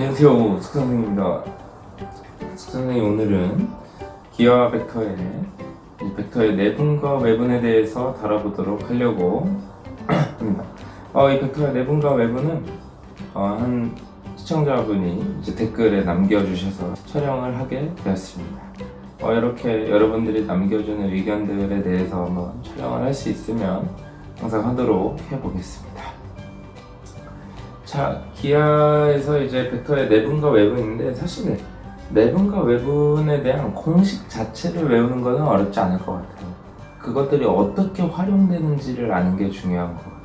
안녕하세요, 숙선생입니다. 숙선생님, 오늘은 기하 벡터의 내분과 외분에 대해서 다뤄보도록 하려고 합니다. 이 벡터의 내분과 외분은 한 시청자분이 이제 댓글에 남겨주셔서 촬영을 하게 되었습니다. 이렇게 여러분들이 남겨주는 의견들에 대해서 한번 촬영을 할 수 있으면 항상 하도록 해보겠습니다. 자, 기하에서 이제 벡터의 내분과 외분인데, 사실 내분과 외분에 대한 공식 자체를 외우는 것은 어렵지 않을 것 같아요. 그것들이 어떻게 활용되는지를 아는 게 중요한 것 같아요.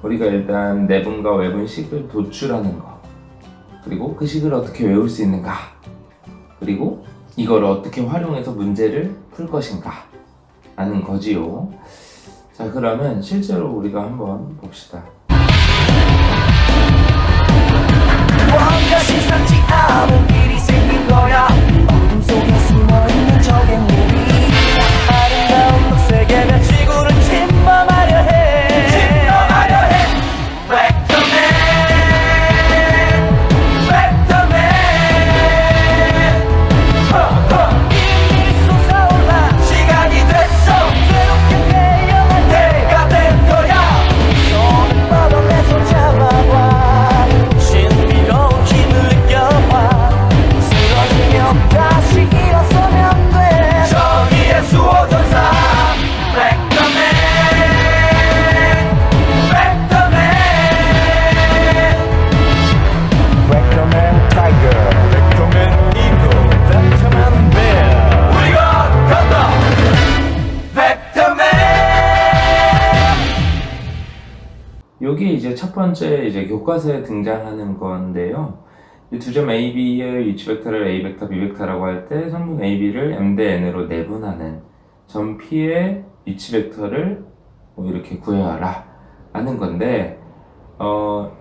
우리가 일단 내분과 외분식을 도출하는 거, 그리고 그 식을 어떻게 외울 수 있는가, 그리고 이걸 어떻게 활용해서 문제를 풀 것인가 하는 거지요. 자, 그러면 실제로 우리가 한번 봅시다. 뭔가 심상치 않은 일이 생긴 거야. 어둠 속에 숨어있는 저 괴물이 아름다운 녹색의 지구를 침범하려 해. 벡터맨, 이미 솟아올라. 시간이 됐어. 새롭게 태어날 때가 된 거야. 손을 뻗어 내 손 잡아봐. 신비로운 힘을 느껴봐. 쓰러지면 다시 일어서면 돼. 정의의 수호전사 벡터맨, 벡터맨 타이거, 벡터맨 이글, 벡터맨 베어. 우리가 간다. 벡터맨. 여기 이제 첫 번째 이제 교과서에 등장하는 건데요. 이 두 점 AB의 위치 벡터를 A 벡터, B 벡터라고 할 때 선분 AB를 M 대 N으로 내분하는 점 P의 위치 벡터를 이렇게 구해와라 하는 건데,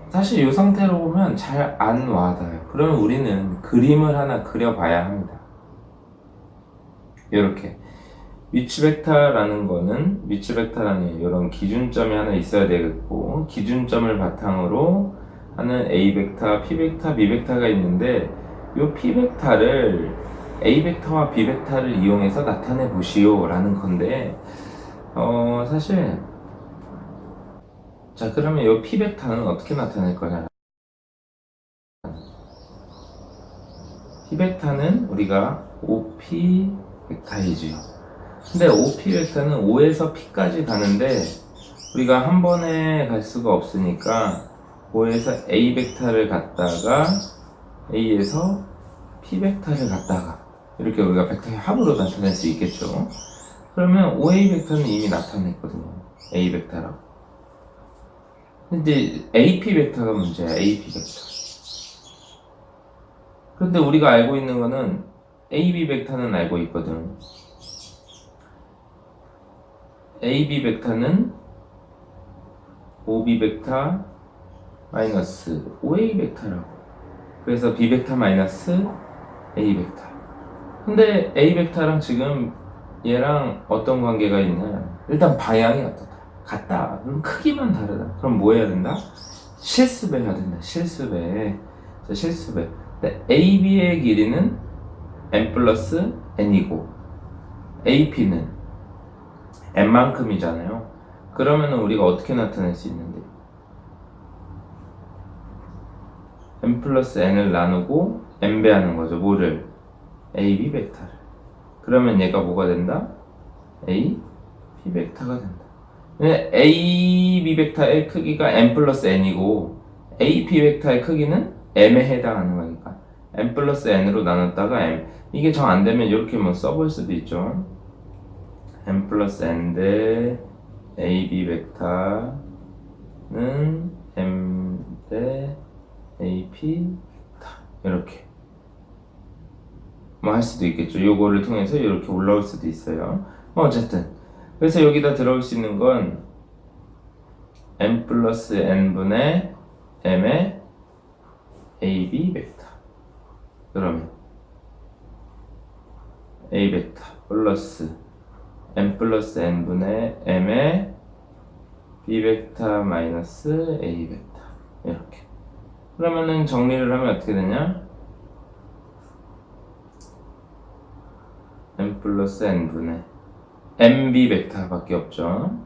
사실 이 상태로 보면 잘 안 와닿아요. 그러면 우리는 그림을 하나 그려봐야 합니다. 이렇게 위치 벡터라는 거는 위치 벡터라는 이런 기준점이 하나 있어야 되겠고, 기준점을 바탕으로 하는 A 벡터, P 벡터, B 벡터가 있는데, 이 P 벡터를 A 벡터와 B 벡터를 이용해서 나타내 보시오 라는 건데, 사실 자, 그러면 이 P 벡터는 어떻게 나타낼 거냐? P 벡터는 우리가 OP 벡터이지요. 근데 OP 벡터는 O에서 P까지 가는데 우리가 한 번에 갈 수가 없으니까 O에서 A 벡터를 갔다가 A에서 P 벡터를 갔다가 이렇게 우리가 벡터의 합으로 나타낼 수 있겠죠. 그러면 OA 벡터는 이미 나타냈거든요. A 벡터라고. 근데 AP 벡터가 문제야. AP 벡터. 그런데 우리가 알고 있는 거는 AB 벡터는 알고 있거든. AB 벡터는 OB 벡터 마이너스 OA 벡터라고. 그래서 B 벡터 마이너스 A 벡터. 근데 A 벡터랑 지금 얘랑 어떤 관계가 있냐? 일단 방향이 어떻다? 같다. 그럼 크기만 다르다. 그럼 뭐 해야 된다? 실수배해야 된다. 실수배. 자, 실수배. 근데 AB의 길이는 n 플러스 n이고 AP는 n만큼이잖아요. 그러면 우리가 어떻게 나타낼 수 있는데? n 플러스 n을 나누고 n배 하는 거죠. 뭐를? AB 벡터를. 그러면 얘가 뭐가 된다? A, P 벡터가 된다. A, B 벡터의 크기가 n 플러스 n이고 A, P 벡터의 크기는 m에 해당하는 거니까 n 플러스 n으로 나눴다가 m. 이게 정 안 되면 이렇게 뭐 써볼 수도 있죠. n 플러스 n 대 A, B 벡터는 m 대 A, P 벡터. 이렇게 뭐 할 수도 있겠죠. 요거를 통해서 이렇게 올라올 수도 있어요. 어쨌든 그래서 여기다 들어올 수 있는 건 n 플러스 n분의 m의 AB 벡터. 그러면 A 벡터 플러스 n 플러스 n분의 m의 B 벡터 마이너스 A 벡터. 이렇게 그러면은 정리를 하면 어떻게 되냐? m 플러스 n분의 mb 벡터밖에 없죠.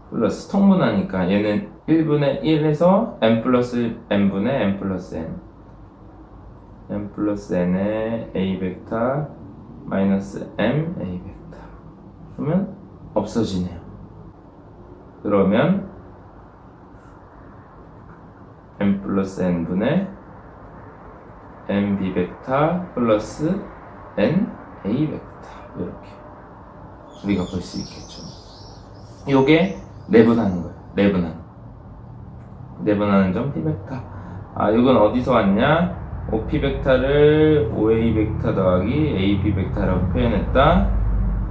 플러스 통분하니까 얘는 1분의 1에서 m 플러스 n분의 m 플러스 n m 플러스 n의 a 벡터 마이너스 m a 벡터 그러면 없어지네요. 그러면 m 플러스 n분의 mb 벡터 플러스 n a 벡터 이렇게 우리가 볼 수 있겠죠. 요게 내분하는 거예요. 내분하는 점 p 벡터. 아, 이건 어디서 왔냐? OP 벡터를 OA 벡터 더하기 AP 벡터라고 표현했다.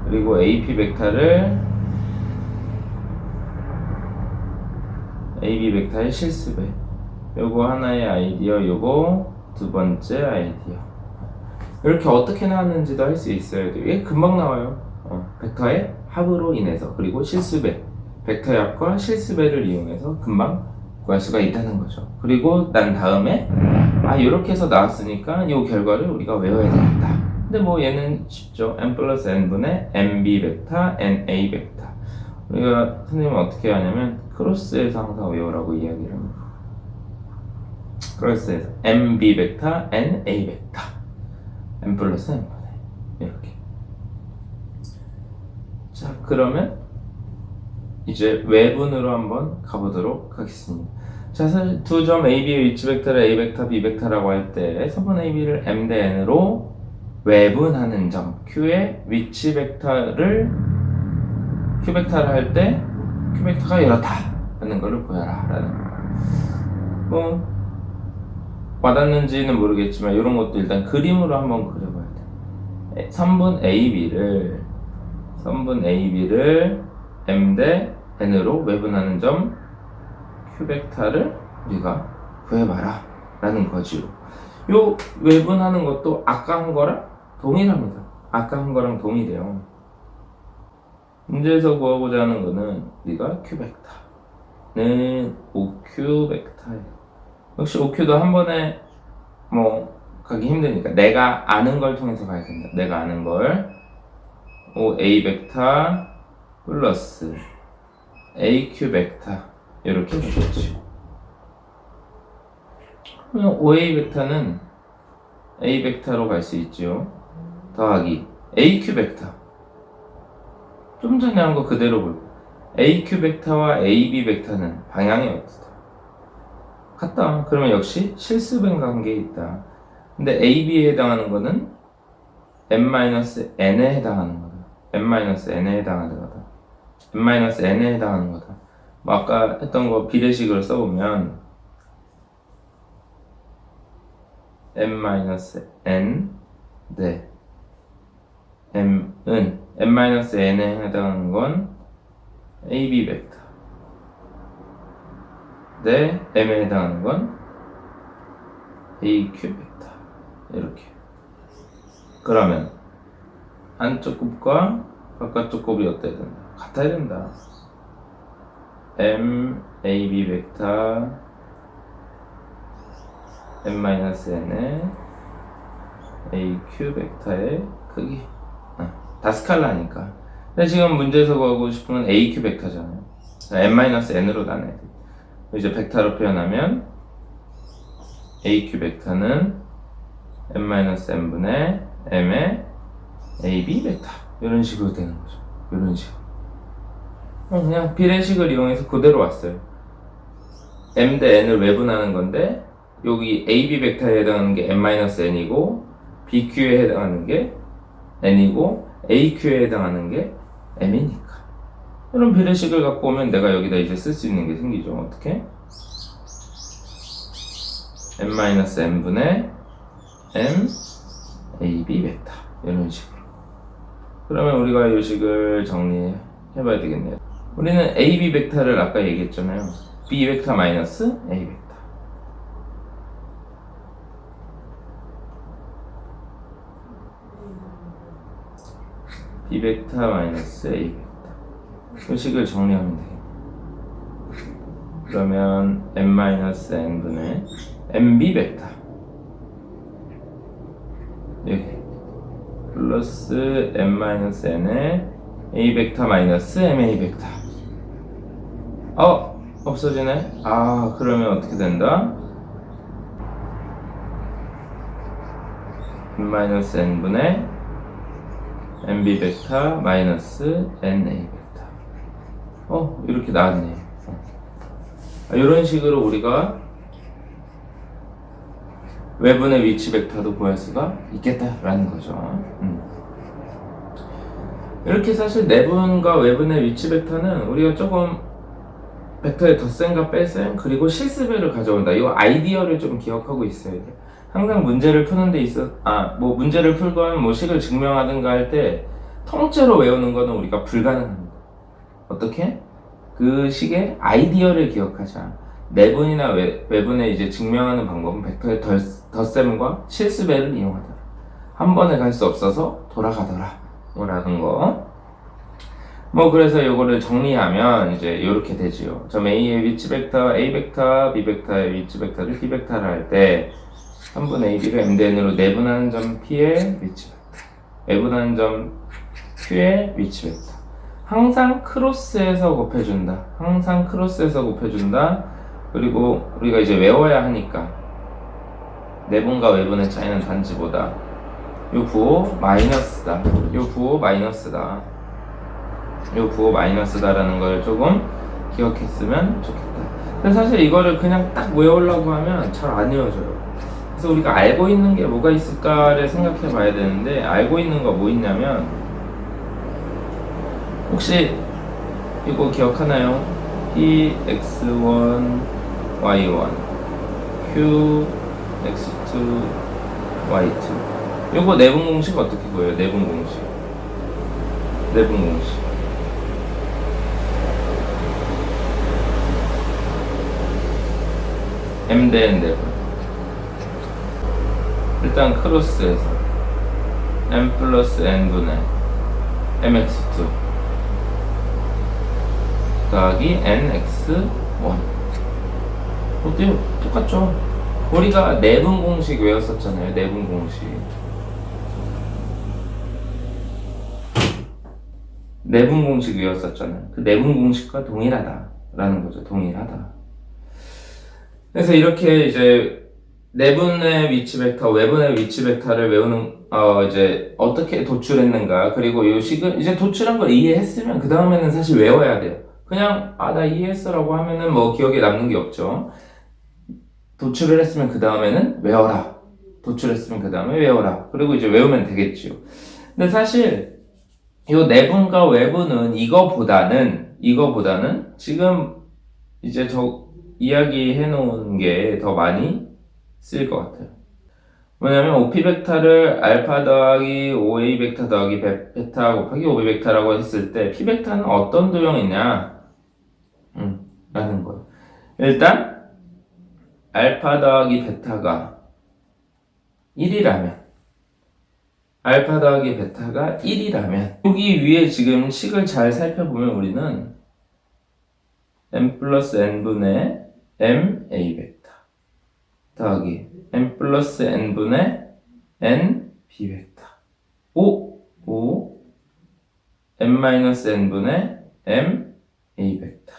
그리고 AP 벡터를 AB 벡터의 실수배. 요거 하나의 아이디어, 요거 두 번째 아이디어. 이렇게 어떻게 나왔는지도 할 수 있어요. 이게 금방 나와요. 벡터의 합으로 인해서 그리고 실수배, 벡터의 합과 실수배를 이용해서 금방 구할 수가 있다는 거죠. 그리고 난 다음에 이렇게 해서 나왔으니까 이 결과를 우리가 외워야 되겠다. 근데 뭐 얘는 쉽죠. m 플러스 n분의 mb 벡터 na 벡터. 우리가 선생님은 어떻게 하냐면 크로스해서 항상 외우라고 이야기를 합니다. 크로스해서 mb 벡터 na 벡터 m 플러스 n분의 이렇게. 자, 그러면 이제 외분으로 한번 가보도록 하겠습니다. 자, 사실 두 점 AB의 위치 벡터를 A 벡터, B 벡터라고 할 때 서분 AB를 M 대 N으로 외분하는 점 Q의 위치 벡터를 Q 벡터를 할 때 Q 벡터가 이렇다 라는 거를 보여라 라는 거. 뭐 와닿는지는 모르겠지만 이런 것도 일단 그림으로 한번 그려봐야 돼. 선분 AB를 M 대 N으로 외분하는 점 Q 벡터를 우리가 구해봐라 라는 거지요. 요 외분하는 것도 아까 한 거랑 동일합니다. 아까 한 거랑 동일해요. 문제에서 구하고자 하는 거는 우리가 Q 벡터는 OQ 벡터예요. 역시 OQ도 한 번에 뭐 가기 힘드니까 내가 아는 걸 통해서 가야 된다. 내가 아는 걸 OA 벡터 플러스 AQ 벡터 이렇게 되겠죠. 그러면 OA 벡터는 A 벡터로 갈 수 있죠. 더하기 AQ 벡터. 좀 전에 한 거 그대로 볼게요. AQ 벡터와 AB 벡터는 방향이 어떻다? 같다. 그러면 역시 실수변 관계에 있다. 근데 AB에 해당하는 거는 M-N에 해당하는 거다. M-N에 해당하는 거다. M-N에 해당하는 거다. 뭐 아까 했던 거 비례식으로 써보면 M-N 네 M은 M-N에 해당하는 건 AB 벡터 네 M에 해당하는 건 AQ 벡터 이렇게. 그러면 안쪽 곱과 바깥쪽 곱이 어때야 된다? 같아야 된다. M, AB 벡터 M-N의 AQ 벡터의 크기. 다 스칼라니까. 근데 지금 문제에서 구하고 싶은 건 AQ 벡터잖아요. M-N으로 나눠야 돼. 이제 벡터로 표현하면 AQ 벡터는 M-N분의 M의 AB 벡터 이런 식으로 되는 거죠. 이런 식으로. 그냥 비례식을 이용해서 그대로 왔어요. M 대 N을 외분하는 건데 여기 AB 벡터에 해당하는 게 M-N이고 BQ에 해당하는 게 N이고 AQ에 해당하는 게 M이니까 이런 비례식을 갖고 오면 내가 여기다 이제 쓸 수 있는 게 생기죠. 어떻게? M-N분의 M AB 벡터 이런 식으로. 그러면 우리가 이 식을 정리해 봐야 되겠네요. 우리는 AB 벡터를 아까 얘기했잖아요. B 벡터 마이너스 A 벡터. B 벡터 마이너스 A 벡터. 이 식을 정리하면 되겠네요. 그러면 n-n분의 mb 벡터 여기 플러스 n-n의 a 벡터 마이너스 ma 벡터 없어지네. 그러면 어떻게 된다? n-n분의 mb 벡터 마이너스 na 벡터 이렇게 나왔네. 이런 식으로 우리가 외분의 위치 벡터도 구할 수가 있겠다라는 거죠. 이렇게 사실 내분과 외분의 위치 벡터는 우리가 조금 벡터의 덧셈과 뺄셈 그리고 실수배를 가져온다. 이 아이디어를 좀 기억하고 있어야 돼. 항상 문제를 푸는 데 있어 문제를 풀건 식을 증명하든가 할 때 통째로 외우는 거는 우리가 불가능합니다. 어떻게? 그 식의 아이디어를 기억하자. 내분이나 외분의 이제 증명하는 방법은 벡터의 덧셈과 실수배를 이용하더라. 한 번에 갈 수 없어서 돌아가더라. 라는 거. 그래서 요거를 정리하면 이제 이렇게 되지요. 점 A의 위치 벡터, A 벡터, B 벡터의 위치 벡터를 B 벡터를 할 때 3분의 AB를 MDN으로 내분하는 점 P의 위치 벡터, 외분하는 점 Q의 위치 벡터. 항상 크로스해서 곱해준다. 항상 크로스해서 곱해준다. 그리고 우리가 이제 외워야 하니까 내분과 외분의 차이는 단지보다 요 부호 마이너스다. 요 부호 마이너스다. 요 부호 마이너스다라는 걸 조금 기억했으면 좋겠다. 근데 사실 이거를 그냥 딱 외우려고 하면 잘 안 외워져요. 그래서 우리가 알고 있는 게 뭐가 있을까를 생각해 봐야 되는데, 알고 있는 거 뭐 있냐면, 혹시 이거 기억하나요? px1 y1 qx2 y2 요거 내분 공식 어떻게 구해요? 내분 공식 m 대N 내분 일단 크로스해서 m 플러스 n분의 mx2 더하기 nx1 어때요? 똑같죠? 우리가 내분 공식 외웠었잖아요. 내분 공식 외웠었잖아요. 그 내분 공식과 동일하다라는 거죠. 동일하다. 그래서 이렇게 이제 내분의 위치 벡터, 외분의 위치 벡터를 외우는 이제 어떻게 도출했는가, 그리고 이 식은 이제 도출한 걸 이해했으면 그 다음에는 사실 외워야 돼요. 그냥 나 이해했어라고 하면은 기억에 남는 게 없죠. 도출을 했으면 그 다음에는 외워라. 도출했으면 그 다음에 외워라. 그리고 이제 외우면 되겠지요. 근데 사실 요 내분과 외분은 이거보다는 지금 이제 저 이야기해 놓은 게 더 많이 쓰일 것 같아요. 뭐냐면 OP 벡터를 알파 더하기 OA 벡터 더하기 베타 곱하기 OB 벡터라고 했을 때 P 벡터는 어떤 도형이냐? 라는 거예요. 일단 알파 더하기 베타가 1이라면 알파 더하기 베타가 1이라면 여기 위에 지금 식을 잘 살펴보면 우리는 m 플러스 n분의 m a 벡터 더하기 m 플러스 n분의 n b 벡터 5 m 마이너스 n분의 m a 벡터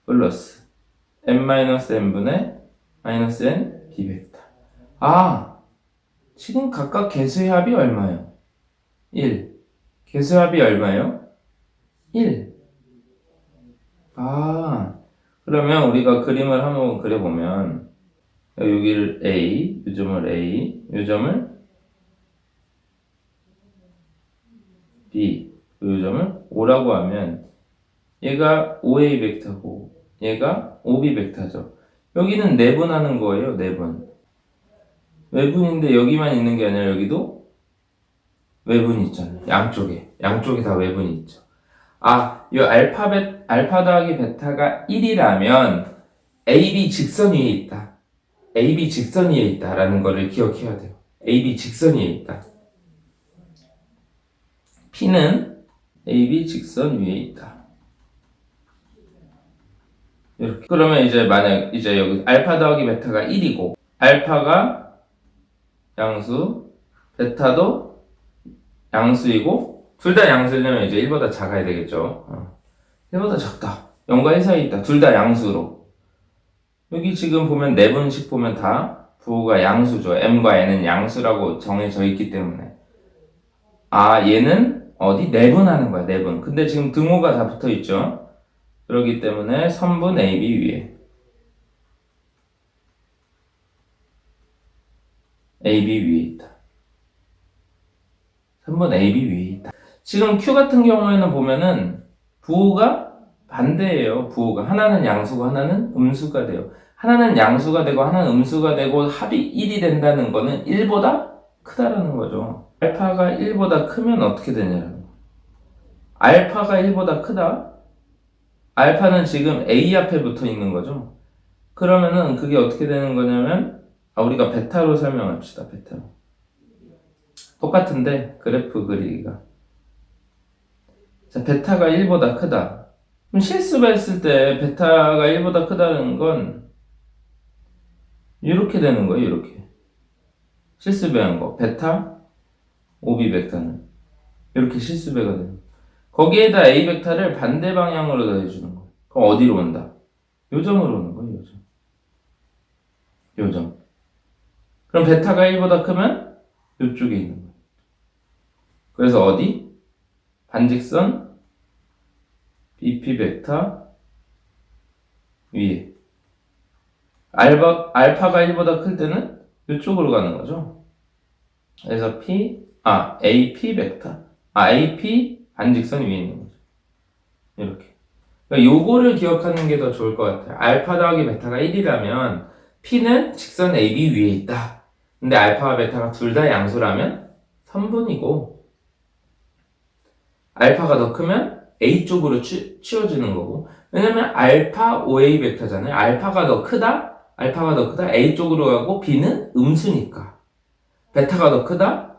플러스 m 마이너스 n분의 마이너스 n b 벡터. 지금 각각 개수의 합이 얼마예요? 1. 개수의 합이 얼마예요? 1. 그러면 우리가 그림을 한번 그려보면 여기를 A, 요점을 A, 요점을 B, 요점을 O라고 하면 얘가 OA 벡터고 얘가 OB 벡터죠. 여기는 내분하는 거예요. 내분. 외분인데 여기만 있는 게 아니라 여기도 외분이 있잖아요. 양쪽에 다 외분이 있죠. 이 알파 더하기 베타가 1이라면 AB 직선 위에 있다. AB 직선 위에 있다라는 거를 기억해야 돼요. AB 직선 위에 있다. P는 AB 직선 위에 있다. 이렇게. 그러면 이제 만약 이제 여기 알파 더하기 베타가 1이고 알파가 양수, 베타도 양수이고 둘 다 양수려면 이제 1보다 작아야 되겠죠. 1보다 작다. 0과 1 사이에 있다. 둘 다 양수로. 여기 지금 보면 내분식 보면 다 부호가 양수죠. m과 n은 양수라고 정해져 있기 때문에. 아, 얘는 어디? 내분하는 거야, 내분. 근데 지금 등호가 다 붙어 있죠. 그렇기 때문에 선분 AB 위에. AB 위에 있다. 선분 AB 위에 있다. 지금 Q 같은 경우에는 보면은 부호가 반대예요. 부호가. 하나는 양수고 하나는 음수가 돼요. 하나는 양수가 되고 하나는 음수가 되고 합이 1이 된다는 거는 1보다 크다라는 거죠. 알파가 1보다 크면 어떻게 되냐는 거. 알파가 1보다 크다? 알파는 지금 A 앞에 붙어 있는 거죠. 그러면은 그게 어떻게 되는 거냐면 우리가 베타로 설명합시다. 베타로. 똑같은데 그래프 그리기가. 자, 베타가 1보다 크다. 그럼 실습했을 때 베타가 1보다 크다는 건 이렇게 되는 거예요. 이렇게. 실습한 거. 베타, OB 벡터는 이렇게 실습해가 되는 거예요. 거기에다 A 벡터를 반대 방향으로 더해주는 거예요. 그럼 어디로 온다? 요점으로 오는 거예요. 요점. 요점. 그럼 베타가 1보다 크면 이쪽에 있는 거예요. 그래서 어디? 반직선 BP 벡터 위에. 알파가 1보다 클 때는 이쪽으로 가는 거죠. 그래서 AP 벡터. AP 반직선 위에 있는 거죠. 이렇게. 그러니까 요거를 기억하는 게 더 좋을 것 같아요. 알파 더하기 베타가 1이라면 P는 직선 AB 위에 있다. 근데 알파와 베타가 둘 다 양수라면 선분이고 알파가 더 크면 A 쪽으로 치워지는 거고 왜냐면 알파 OA 벡터잖아요. 알파가 더 크다 A 쪽으로 가고 B는 음수니까 베타가 더 크다?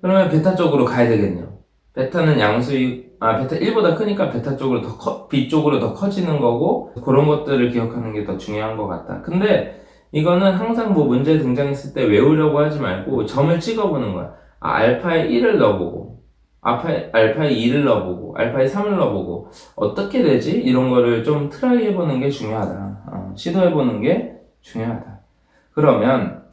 그러면 베타 쪽으로 가야 되겠네요. 베타는 베타 1보다 크니까 베타 쪽으로 B 쪽으로 더 커지는 거고 그런 것들을 기억하는 게 더 중요한 것 같다. 근데 이거는 항상 뭐 문제 등장했을 때 외우려고 하지 말고 점을 찍어보는 거야. 알파에 1을 넣어보고 알파에 2를 넣어보고 알파에 3을 넣어보고 어떻게 되지? 이런 거를 좀 트라이 해보는 게 중요하다. 시도해보는 게 중요하다. 그러면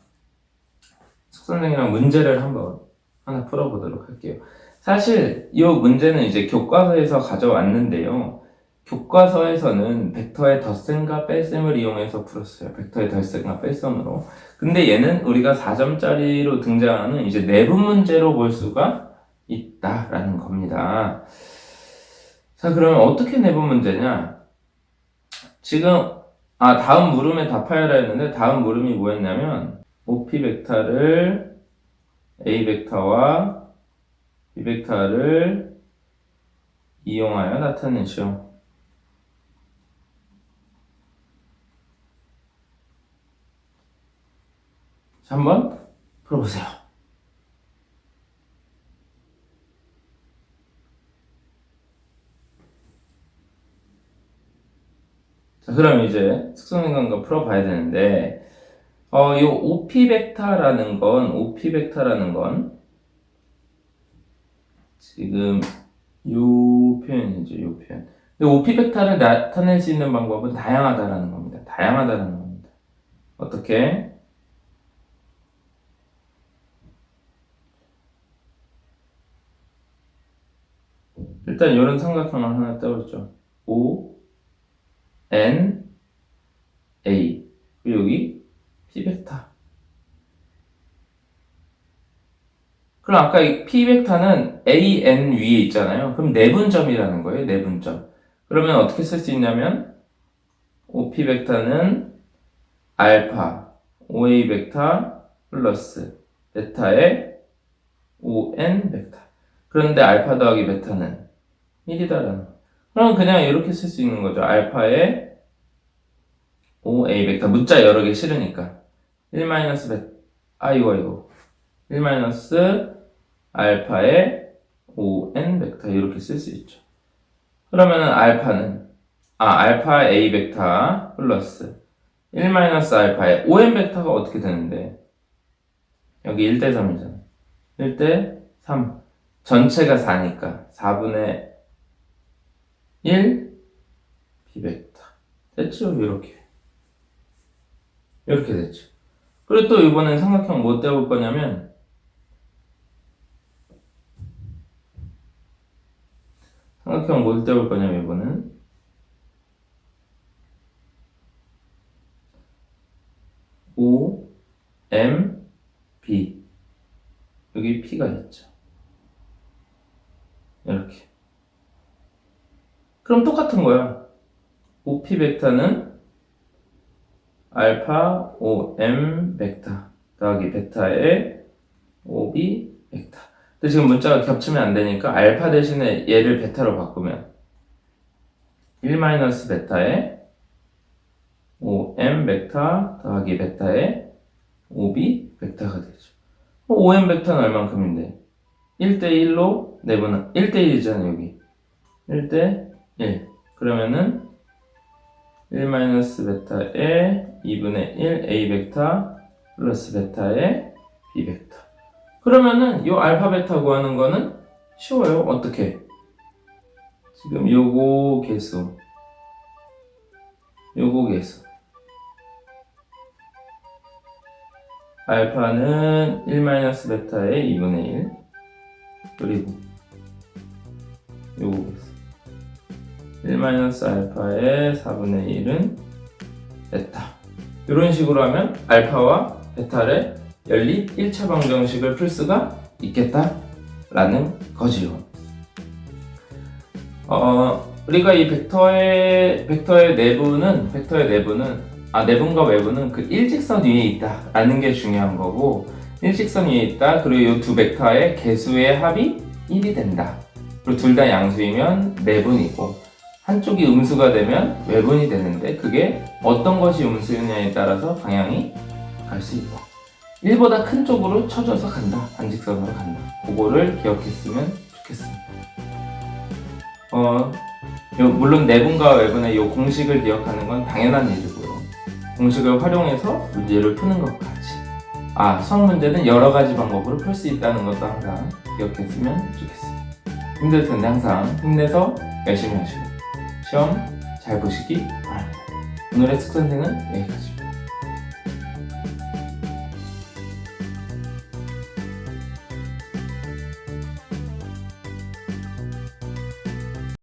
숙선생이랑 문제를 한번 하나 풀어보도록 할게요. 사실 이 문제는 이제 교과서에서 가져왔는데요. 교과서에서는 벡터의 덧셈과 뺄셈을 이용해서 풀었어요. 벡터의 덧셈과 뺄셈으로. 근데 얘는 우리가 4점짜리로 등장하는 이제 내분 문제로 볼 수가 있다라는 겁니다. 자, 그러면 어떻게 내분 문제냐? 지금 다음 물음에 답하여라 했는데 다음 물음이 뭐였냐면 OP 벡터를 A 벡터와 B 벡터를 이용하여 나타내시오. 자, 한번 풀어보세요. 자, 그럼 이제 특성인간과 풀어봐야 되는데 요 OP 벡터라는 건 지금 요 표현이죠, 요 표현. 근데 OP 벡터를 나타낼 수 있는 방법은 다양하다라는 겁니다. 다양하다라는 겁니다. 어떻게? 일단 이런 삼각형을 하나 떠오르죠. O, N, A. 그리고 여기 P 벡터. 그럼 아까 이 P 벡터는 A, N 위에 있잖아요. 그럼 내분점이라는 거예요. 내분점. 그러면 어떻게 쓸 수 있냐면 OP 벡터는 알파, OA 벡터 플러스 베타의 ON 벡터. 그런데 알파 더하기 베타는 1이다라는 거. 그럼 그냥 이렇게 쓸 수 있는 거죠. 알파의 OA 벡터. 문자 여러 개 싫으니까. 1 베타. 이거. 1 알파의 ON 벡터. 이렇게 쓸 수 있죠. 그러면은 알파는 알파 A 벡터 플러스 1 마이너스 알파의 OM 벡터가 어떻게 되는데? 여기 1대 3이잖아. 1대 3. 전체가 4니까 4분의 1 B 벡터. 됐죠? 이렇게 됐죠. 그리고 또 이번엔 삼각형 뭐 떼볼 거냐면 삼각형 뭘 떼볼 거냐면 이번엔 O, M, B 여기 P가 있죠. 이렇게. 그럼 똑같은 거야. OP 벡터는 알파 OM 벡터 더하기 베타의 OB 벡터. 근데 지금 문자가 겹치면 안 되니까 알파 대신에 얘를 베타로 바꾸면 1 마이너스 베타의 OM 벡터 더하기 베타의 OB 벡터가 되죠. OM 벡터는 얼만큼인데? 1대1로 내분은 1대1이잖아 여기. 1대1. 그러면은 1 마이너스 베타의 2분의 1 A 벡터 플러스 베타의 B 벡터. 그러면은 요 알파 베타 구하는 거는 쉬워요. 어떻게? 지금 요거 개수. 알파는 1 마이너스 베타의 2분의 1 그리고 요거 개수 1 마이너스 알파의 4분의 1은 베타. 이런 식으로 하면 알파와 베타의 연립 1차 방정식을 풀 수가 있겠다라는 거지요. 우리가 이 벡터의 내부는 내분과 외부는 그 일직선 위에 있다라는 게 중요한 거고, 일직선 위에 있다. 그리고 이 두 벡터의 개수의 합이 1이 된다. 그리고 둘 다 양수이면 내분이고, 한쪽이 음수가 되면 외분이 되는데 그게 어떤 것이 음수냐에 따라서 방향이 갈 수 있다. 1보다 큰 쪽으로 쳐져서 간다. 반직선으로 간다. 그거를 기억했으면 좋겠습니다. 물론 내분과 외분의 이 공식을 기억하는 건 당연한 일이고요. 공식을 활용해서 문제를 푸는 것까지. 수학 문제는 여러 가지 방법으로 풀 수 있다는 것도 항상 기억했으면 좋겠습니다. 힘들 텐데 항상 힘내서 열심히 하시고 시험 잘 보시기 바랍니다. 오늘의 숙선생은 여기까지입니다.